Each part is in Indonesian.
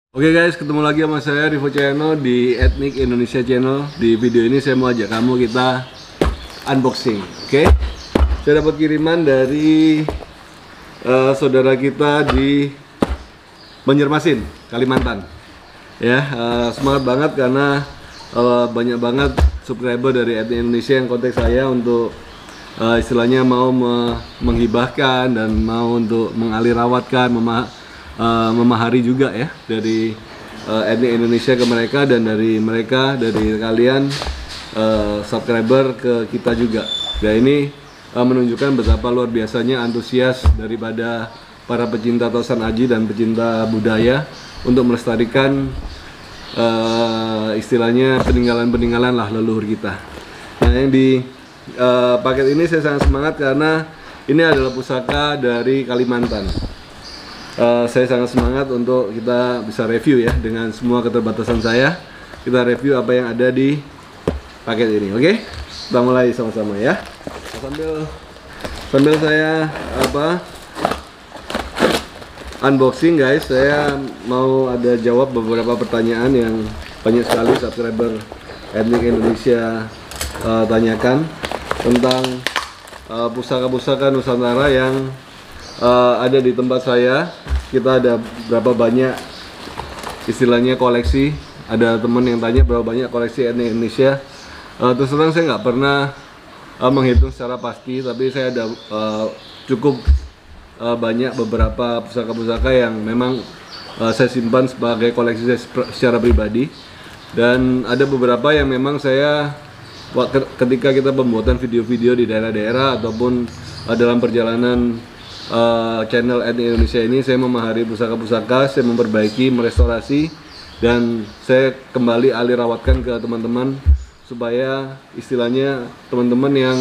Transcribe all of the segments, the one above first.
Oke guys, ketemu lagi sama saya Rivo Channel di Ethnic Indonesia Channel. Di video ini saya mau ajak kamu kita unboxing. Oke, saya dapat kiriman dari saudara kita di Banjarmasin, Kalimantan. Ya, semangat banget karena banyak banget subscriber dari Ethnic Indonesia yang kontak saya untuk istilahnya mau menghibahkan dan mau untuk mengalihrawatkan, memahari juga ya dari Ethnic Indonesia ke mereka, dan dari mereka, dari kalian subscriber ke kita juga. Dan ini menunjukkan betapa luar biasanya antusias daripada para pecinta Tosan Aji dan pecinta budaya untuk melestarikan istilahnya peninggalan-peninggalan lah leluhur kita. Nah, yang di paket ini saya sangat semangat karena ini adalah pusaka dari Kalimantan. Saya sangat semangat untuk kita bisa review ya, dengan semua keterbatasan saya. Kita review apa yang ada di paket ini. Oke, kita mulai sama-sama ya. Sambil saya unboxing guys, saya mau ada jawab beberapa pertanyaan yang banyak sekali subscriber Ethnic Indonesia tanyakan tentang pusaka-pusaka Nusantara yang ada di tempat saya. Kita ada berapa banyak istilahnya koleksi. Ada teman yang tanya berapa banyak koleksi Ethnic Indonesia. Terus terang saya nggak pernah menghitung secara pasti, tapi saya ada cukup banyak beberapa pusaka-pusaka yang memang saya simpan sebagai koleksi saya secara pribadi. Dan ada beberapa yang memang saya ketika kita pembuatan video-video di daerah-daerah ataupun dalam perjalanan channel Ethnic Indonesia ini, saya memahari pusaka-pusaka, saya memperbaiki, merestorasi, dan saya kembali alihrawatkan ke teman-teman supaya istilahnya teman-teman yang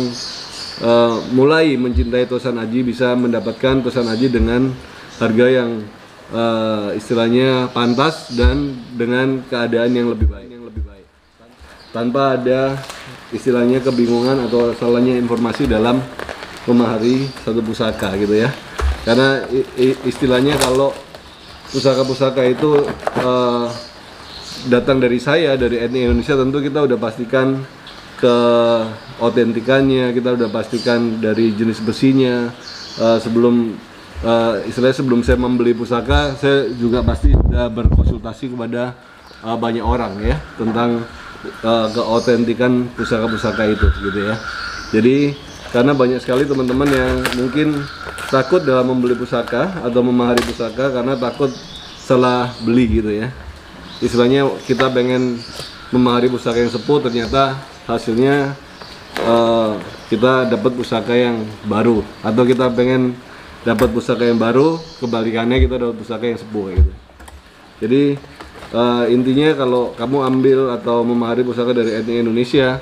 mulai mencintai Tosan Aji bisa mendapatkan Tosan Aji dengan harga yang istilahnya pantas dan dengan keadaan yang lebih baik, tanpa ada istilahnya kebingungan atau salahnya informasi dalam memahari satu pusaka gitu ya. Karena istilahnya kalau pusaka-pusaka itu datang dari saya, dari Ethnic Indonesia, tentu kita udah pastikan keotentikannya, kita udah pastikan dari jenis besinya. Sebelum sebelum saya membeli pusaka, saya juga pasti sudah berkonsultasi kepada banyak orang ya tentang keotentikan pusaka-pusaka itu gitu ya. Jadi karena banyak sekali teman-teman yang mungkin takut dalam membeli pusaka atau memahari pusaka karena takut salah beli gitu ya. Istilahnya kita pengen memahari pusaka yang sepuh, ternyata hasilnya kita dapat pusaka yang baru, atau kita pengen dapat pusaka yang baru, kebalikannya kita dapat pusaka yang sepuh gitu. Jadi intinya kalau kamu ambil atau memahari pusaka dari Ethnic Indonesia,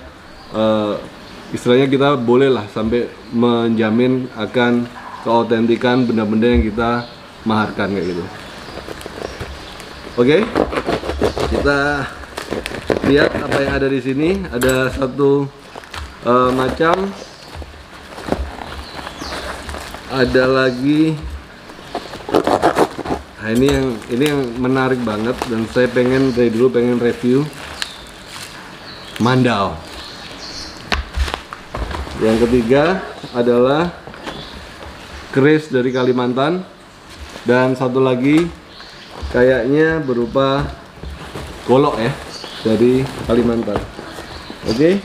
istilahnya kita bolehlah sampai menjamin akan keautentikan benda-benda yang kita maharkan kayak gitu. Oke, kita lihat apa yang ada di sini. Ada satu macam, ada lagi. Nah, ini yang menarik banget dan saya pengen dari dulu pengen review. Mandau. Yang ketiga adalah keris dari Kalimantan, dan satu lagi kayaknya berupa golok ya dari Kalimantan. Oke,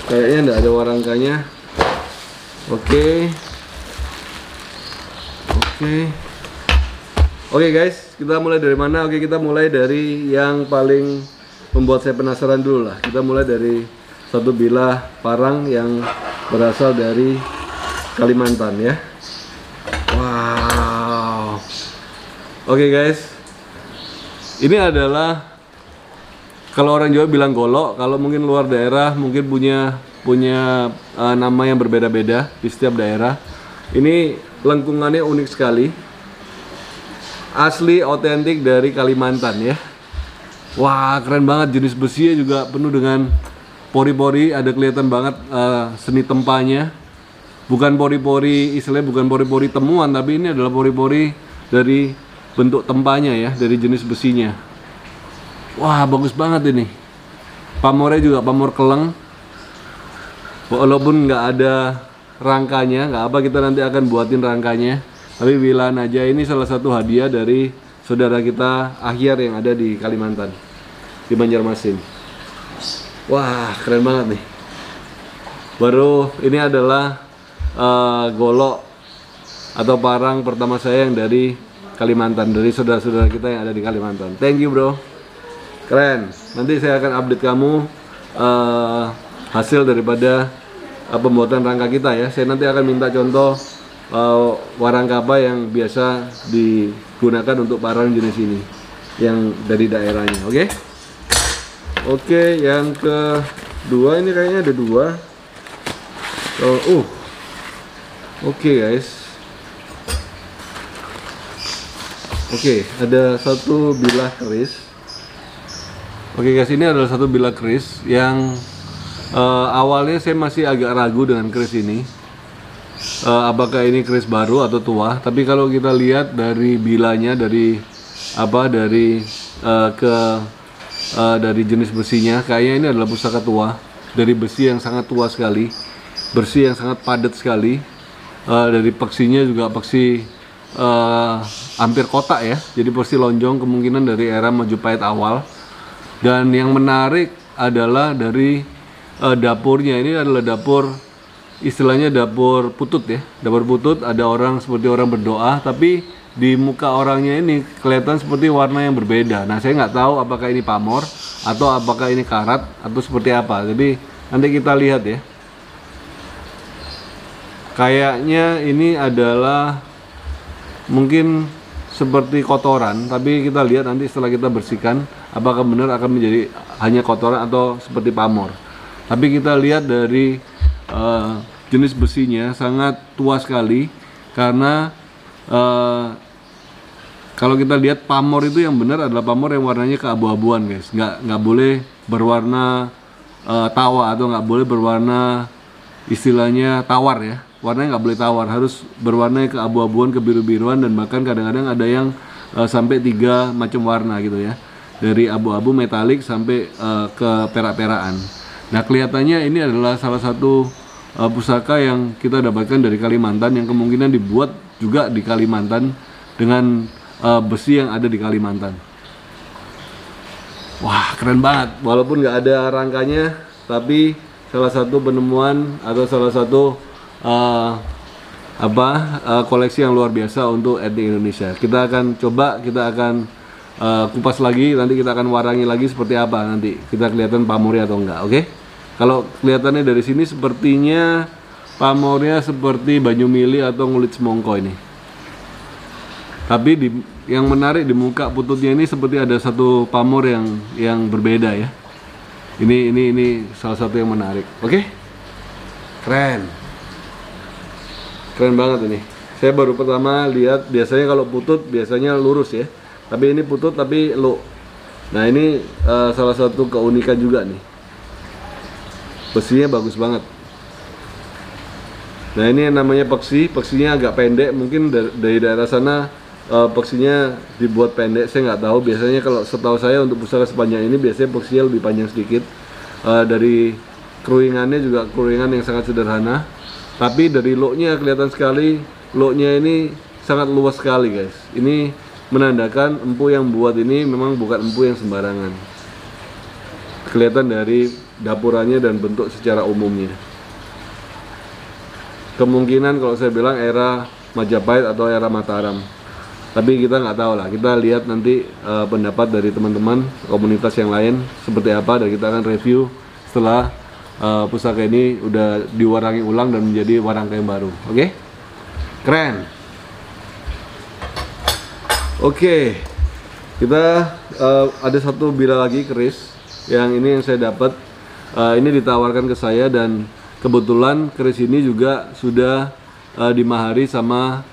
kayaknya enggak ada warangkanya. Oke guys, kita mulai dari mana? Oke, kita mulai dari yang paling membuat saya penasaran dulu lah. Kita mulai dari satu bilah parang yang berasal dari Kalimantan ya. Wow. Oke guys, ini adalah, kalau orang Jawa bilang golok, kalau mungkin luar daerah mungkin punya nama yang berbeda-beda di setiap daerah. Ini lengkungannya unik sekali, asli otentik dari Kalimantan ya. Wah, keren banget. Jenis besinya juga penuh dengan pori-pori, ada kelihatan banget seni tempanya. Bukan pori-pori, istilahnya bukan pori-pori temuan, tapi ini adalah pori-pori dari bentuk tempanya ya, dari jenis besinya. Wah, bagus banget ini. Pamornya juga pamor keleng. Walaupun nggak ada rangkanya, nggak apa, kita nanti akan buatin rangkanya. Tapi bilang aja ini salah satu hadiah dari saudara kita Ahyar yang ada di Kalimantan, di Banjarmasin. Wah, keren banget nih. Baru ini adalah golok atau parang pertama saya yang dari Kalimantan, dari saudara-saudara kita yang ada di Kalimantan. Thank you bro, keren. Nanti saya akan update kamu hasil daripada pembuatan rangka kita ya. Saya nanti akan minta contoh warangka apa yang biasa digunakan untuk parang jenis ini yang dari daerahnya. Oke, yang kedua ini kayaknya ada dua. Oke guys. Oke, ada satu bilah keris. Oke guys, ini adalah satu bilah keris yang awalnya saya masih agak ragu dengan keris ini. Apakah ini keris baru atau tua? Tapi kalau kita lihat dari bilanya, dari dari jenis besinya, kayaknya ini adalah pusaka tua, dari besi yang sangat tua sekali, bersih yang sangat padat sekali. Dari peksinya juga peksi hampir kotak ya, jadi peksi lonjong, kemungkinan dari era Majapahit awal. Dan yang menarik adalah dari dapurnya. Ini adalah dapur, istilahnya dapur putut ya, dapur putut. Ada orang seperti orang berdoa, tapi di muka orangnya ini kelihatan seperti warna yang berbeda. Nah, saya nggak tahu apakah ini pamor atau apakah ini karat atau seperti apa. Jadi nanti kita lihat ya. Kayaknya ini adalah mungkin seperti kotoran, tapi kita lihat nanti setelah kita bersihkan apakah benar akan menjadi hanya kotoran atau seperti pamor. Tapi kita lihat dari jenis besinya sangat tua sekali, karena kalau kita lihat pamor itu yang benar adalah pamor yang warnanya keabu-abuan guys, nggak boleh berwarna tawa atau nggak boleh berwarna istilahnya tawar ya. Warnanya nggak boleh tawar, harus berwarna keabu-abuan, kebiru-biruan, dan bahkan kadang-kadang ada yang sampai 3 macam warna gitu ya, dari abu-abu metalik sampai ke perak-perakan. Nah, kelihatannya ini adalah salah satu pusaka yang kita dapatkan dari Kalimantan, yang kemungkinan dibuat juga di Kalimantan dengan besi yang ada di Kalimantan. Wah, keren banget. Walaupun nggak ada rangkanya, tapi salah satu penemuan atau salah satu koleksi yang luar biasa untuk etnik Indonesia. Kita akan coba, kita akan kupas lagi, nanti kita akan warangi lagi seperti apa nanti. Kita kelihatan pamornya atau enggak, oke? Kalau kelihatannya dari sini sepertinya pamornya seperti Banyumili atau Ngulit Semongko ini. Tapi yang menarik di muka pututnya ini seperti ada satu pamor yang berbeda ya. Ini salah satu yang menarik. Oke? Keren. Keren banget ini. Saya baru pertama lihat, biasanya kalau putut biasanya lurus ya. Tapi ini putut tapi low. Nah, ini salah satu keunikan juga nih. Besinya bagus banget. Nah, ini yang namanya peksi. Peksinya agak pendek, mungkin dari daerah sana peksinya dibuat pendek, saya nggak tahu. Biasanya kalau setahu saya untuk pusaka sepanjang ini biasanya peksinya lebih panjang sedikit. Dari keruingannya juga keruingan yang sangat sederhana. Tapi dari looknya kelihatan sekali, looknya ini sangat luas sekali guys. Ini menandakan empu yang buat ini memang bukan empu yang sembarangan. Kelihatan dari dapurannya dan bentuk secara umumnya. Kemungkinan kalau saya bilang era Majapahit atau era Mataram. Tapi kita nggak tahu lah, kita lihat nanti pendapat dari teman-teman komunitas yang lain seperti apa, dan kita akan review setelah pusaka ini udah diwarangi ulang dan menjadi warangka yang baru. Oke? Keren. Oke. Kita ada satu bilah lagi keris. Yang ini yang saya dapat. Ini ditawarkan ke saya, dan kebetulan keris ini juga sudah dimahari sama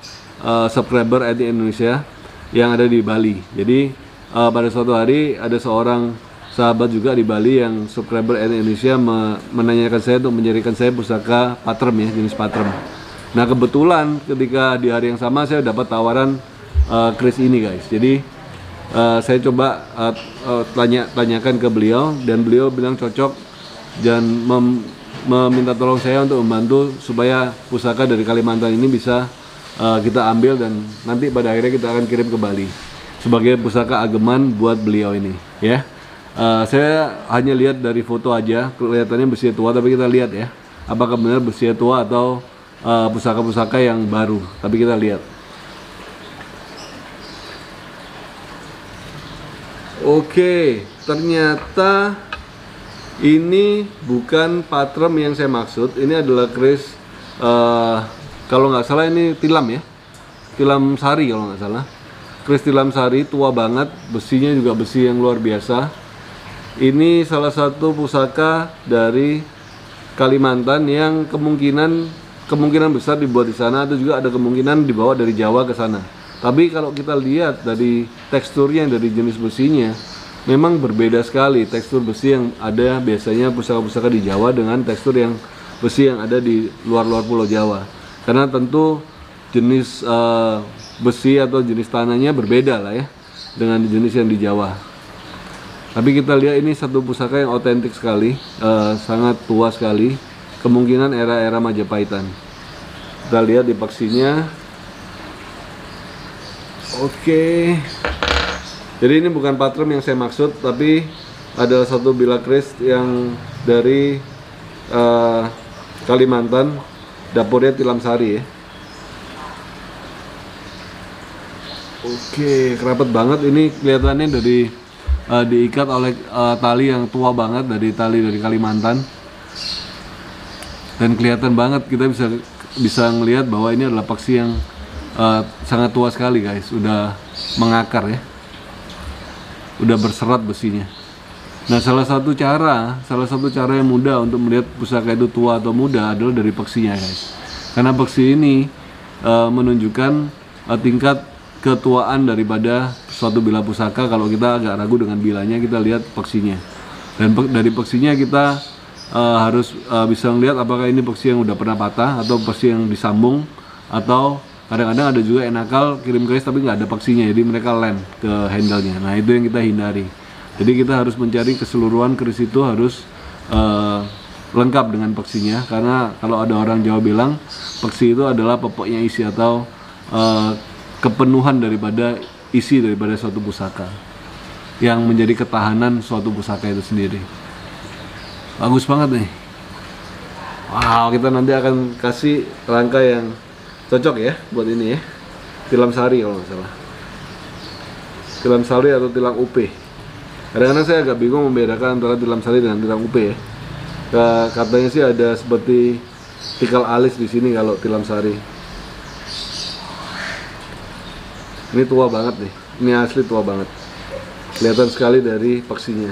subscriber etnik Indonesia yang ada di Bali. Jadi pada suatu hari ada seorang sahabat juga di Bali yang subscriber Indonesia menanyakan saya untuk mencarikan saya pusaka patrem ya, jenis patrem. Nah, kebetulan ketika di hari yang sama saya dapat tawaran keris ini guys. Jadi saya coba tanyakan ke beliau dan beliau bilang cocok dan meminta tolong saya untuk membantu supaya pusaka dari Kalimantan ini bisa kita ambil dan nanti pada akhirnya kita akan kirim ke Bali sebagai pusaka ageman buat beliau ini ya. Saya hanya lihat dari foto aja, kelihatannya besi tua, tapi kita lihat ya apakah benar besi tua atau pusaka-pusaka yang baru, tapi kita lihat. Oke, ternyata ini bukan patrem yang saya maksud. Ini adalah keris kalau nggak salah ini tilam ya, tilam sari kalau nggak salah. Keris tilam sari tua banget, besinya juga besi yang luar biasa. Ini salah satu pusaka dari Kalimantan yang kemungkinan besar dibuat di sana, atau juga ada kemungkinan dibawa dari Jawa ke sana. Tapi kalau kita lihat dari teksturnya, dari jenis besinya, memang berbeda sekali tekstur besi yang ada biasanya pusaka-pusaka di Jawa dengan tekstur yang besi yang ada di luar-luar Pulau Jawa. Karena tentu jenis besi atau jenis tanahnya berbeda lah ya dengan jenis yang di Jawa. Tapi kita lihat ini satu pusaka yang otentik sekali, sangat tua sekali, kemungkinan era-era Majapahitan. Kita lihat di paksinya. Oke. Jadi ini bukan patrem yang saya maksud, tapi adalah satu bilah keris yang dari Kalimantan, dapurnya Tilam Sari ya. Oke, kerapat banget. Ini kelihatannya dari diikat oleh tali yang tua banget, dari tali dari Kalimantan. Dan kelihatan banget, kita bisa ngelihat bahwa ini adalah paksi yang sangat tua sekali guys, udah mengakar ya, udah berserat besinya. Nah salah satu cara yang mudah untuk melihat pusaka itu tua atau muda adalah dari paksinya guys, karena paksi ini menunjukkan tingkat ketuaan daripada suatu bilah pusaka. Kalau kita agak ragu dengan bilahnya, kita lihat paksinya, dan dari paksinya kita harus bisa melihat apakah ini paksi yang udah pernah patah atau paksi yang disambung, atau kadang-kadang ada juga yang nakal kirim keris tapi nggak ada paksinya, jadi mereka lem ke handle-nya. Nah itu yang kita hindari. Jadi kita harus mencari keseluruhan keris itu harus lengkap dengan paksinya, karena kalau ada orang Jawa bilang paksi itu adalah pokoknya isi atau kepenuhan daripada isi daripada suatu pusaka, yang menjadi ketahanan suatu pusaka itu sendiri. Bagus banget nih. Wow, kita nanti akan kasih rangka yang cocok ya buat ini ya, tilam sari kalau nggak salah, tilam sari atau tilam UP. Kadang-kadang saya agak bingung membedakan antara tilam sari dengan tilam UP ya. Katanya sih ada seperti tikal alis di sini kalau tilam sari. Ini tua banget nih, ini asli tua banget, kelihatan sekali dari paksinya.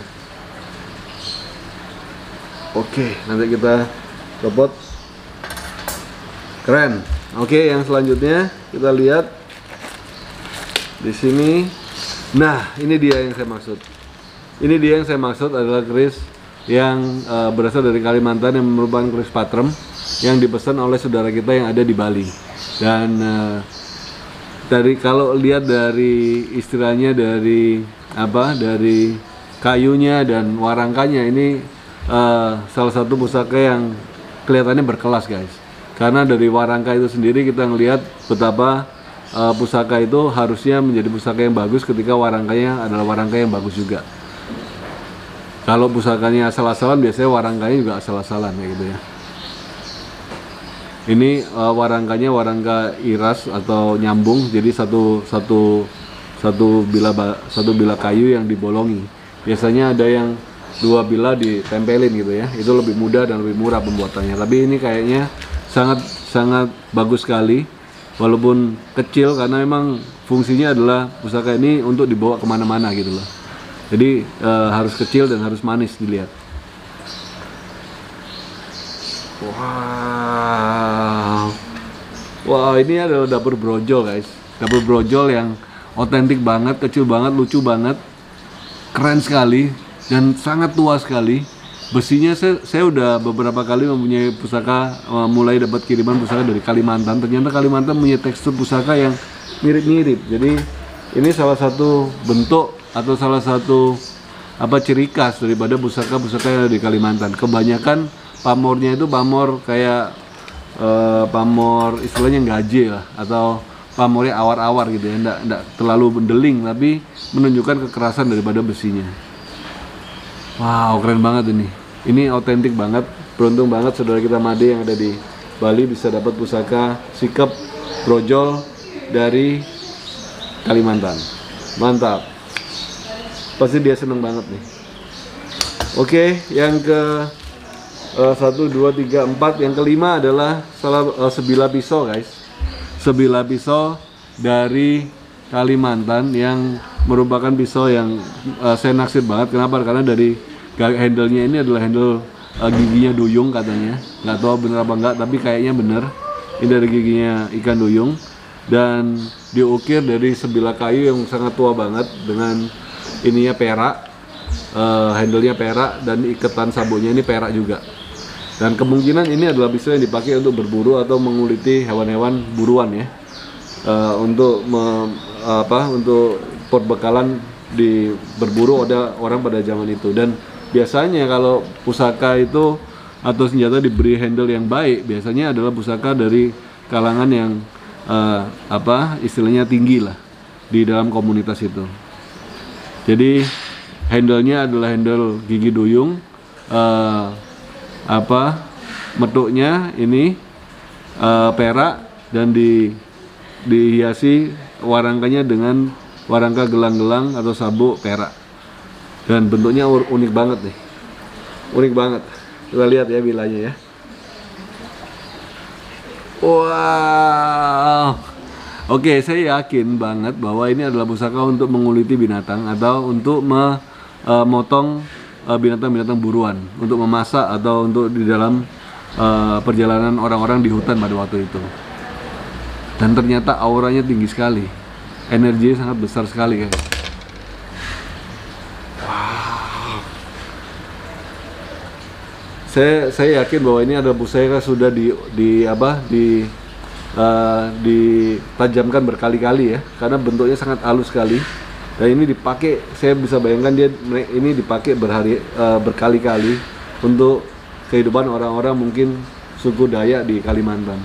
Oke, nanti kita copot, keren. Oke, yang selanjutnya kita lihat di sini. Nah, ini dia yang saya maksud. Ini dia yang saya maksud adalah keris yang berasal dari Kalimantan, yang merupakan keris patrem yang dipesan oleh saudara kita yang ada di Bali. Dan kalau lihat dari istilahnya, dari kayunya dan warangkanya, ini salah satu pusaka yang kelihatannya berkelas guys. Karena dari warangka itu sendiri kita ngelihat betapa pusaka itu harusnya menjadi pusaka yang bagus ketika warangkanya adalah warangka yang bagus juga. Kalau pusakanya asal-asalan, biasanya warangkanya juga asal-asalan kayak gitu ya. Ini warangkanya warangka iras atau nyambung, jadi satu bilah kayu yang dibolongi. Biasanya ada yang dua bilah ditempelin gitu ya. Itu lebih mudah dan lebih murah pembuatannya. Tapi ini kayaknya sangat bagus sekali, walaupun kecil, karena memang fungsinya adalah pusaka ini untuk dibawa kemana-mana gitu loh. Jadi harus kecil dan harus manis dilihat. Wow, ini adalah dapur brojol guys, dapur brojol yang otentik banget, kecil banget, lucu banget, keren sekali dan sangat tua sekali. Besinya saya udah beberapa kali mempunyai pusaka, mulai dapat kiriman pusaka dari Kalimantan. Ternyata Kalimantan punya tekstur pusaka yang mirip-mirip. Jadi ini salah satu bentuk atau salah satu ciri khas daripada pusaka-pusaka yang ada di Kalimantan. Kebanyakan pamornya itu pamor kayak pamor istilahnya gaje lah, atau pamornya awar-awar gitu ya, enggak terlalu mendeling tapi menunjukkan kekerasan daripada besinya. Wow, keren banget ini. Ini otentik banget. Beruntung banget saudara kita Made yang ada di Bali bisa dapat pusaka sikep brojol dari Kalimantan. Mantap. Pasti dia seneng banget nih. Oke, yang ke 1, 2, 3, 4. Yang kelima adalah sebilah pisau, guys. Sebilah pisau dari Kalimantan yang merupakan pisau yang saya naksir banget. Kenapa? Karena dari handle-nya ini adalah handle giginya duyung katanya. Nggak tahu bener apa enggak, tapi kayaknya bener. Ini dari giginya ikan duyung dan diukir dari sebilah kayu yang sangat tua banget dengan ininya perak, handle-nya perak dan iketan sabuknya ini perak juga. Dan kemungkinan ini adalah pisau yang dipakai untuk berburu atau menguliti hewan-hewan buruan ya. Untuk perbekalan di berburu ada orang pada zaman itu. Dan biasanya kalau pusaka itu atau senjata diberi handle yang baik, biasanya adalah pusaka dari kalangan yang istilahnya tinggi lah di dalam komunitas itu. Jadi handle-nya adalah handle gigi duyung, metuknya ini perak dan dihiasi warangkanya dengan warangka gelang-gelang atau sabuk perak. Dan bentuknya unik banget nih, unik banget. Kita lihat ya bilanya ya. Wow. Oke, saya yakin banget bahwa ini adalah pusaka untuk menguliti binatang atau untuk memotong binatang-binatang buruan, untuk memasak atau untuk di dalam perjalanan orang-orang di hutan pada waktu itu. Dan ternyata auranya tinggi sekali, energinya sangat besar sekali guys. Wow. Saya yakin bahwa ini adalah pusaka sudah ditajamkan berkali-kali ya, karena bentuknya sangat halus sekali. Dan ini dipakai, saya bisa bayangkan ini dipakai berkali-kali untuk kehidupan orang-orang mungkin suku Dayak di Kalimantan.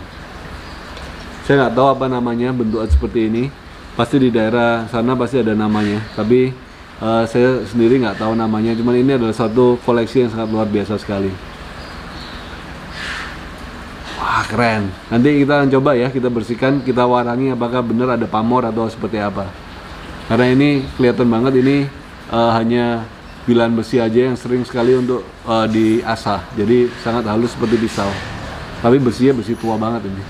Saya nggak tahu apa namanya bentuk seperti ini. Pasti di daerah sana pasti ada namanya. Tapi saya sendiri nggak tahu namanya. Cuman ini adalah satu koleksi yang sangat luar biasa sekali. Wah, keren. Nanti kita coba ya, kita bersihkan, kita warangi apakah benar ada pamor atau seperti apa. Karena ini kelihatan banget ini hanya bilan besi aja yang sering sekali untuk diasah. Jadi sangat halus seperti pisau. Tapi besinya besi tua banget ini.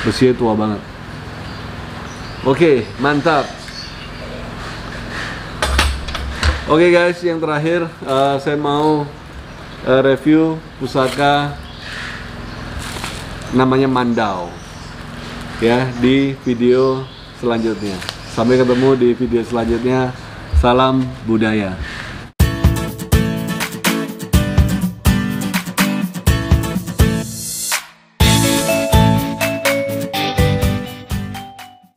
Besinya tua banget. Oke, mantap. Oke guys, yang terakhir saya mau review pusaka namanya Mandau ya di video selanjutnya. Sampai ketemu di video selanjutnya. Salam budaya.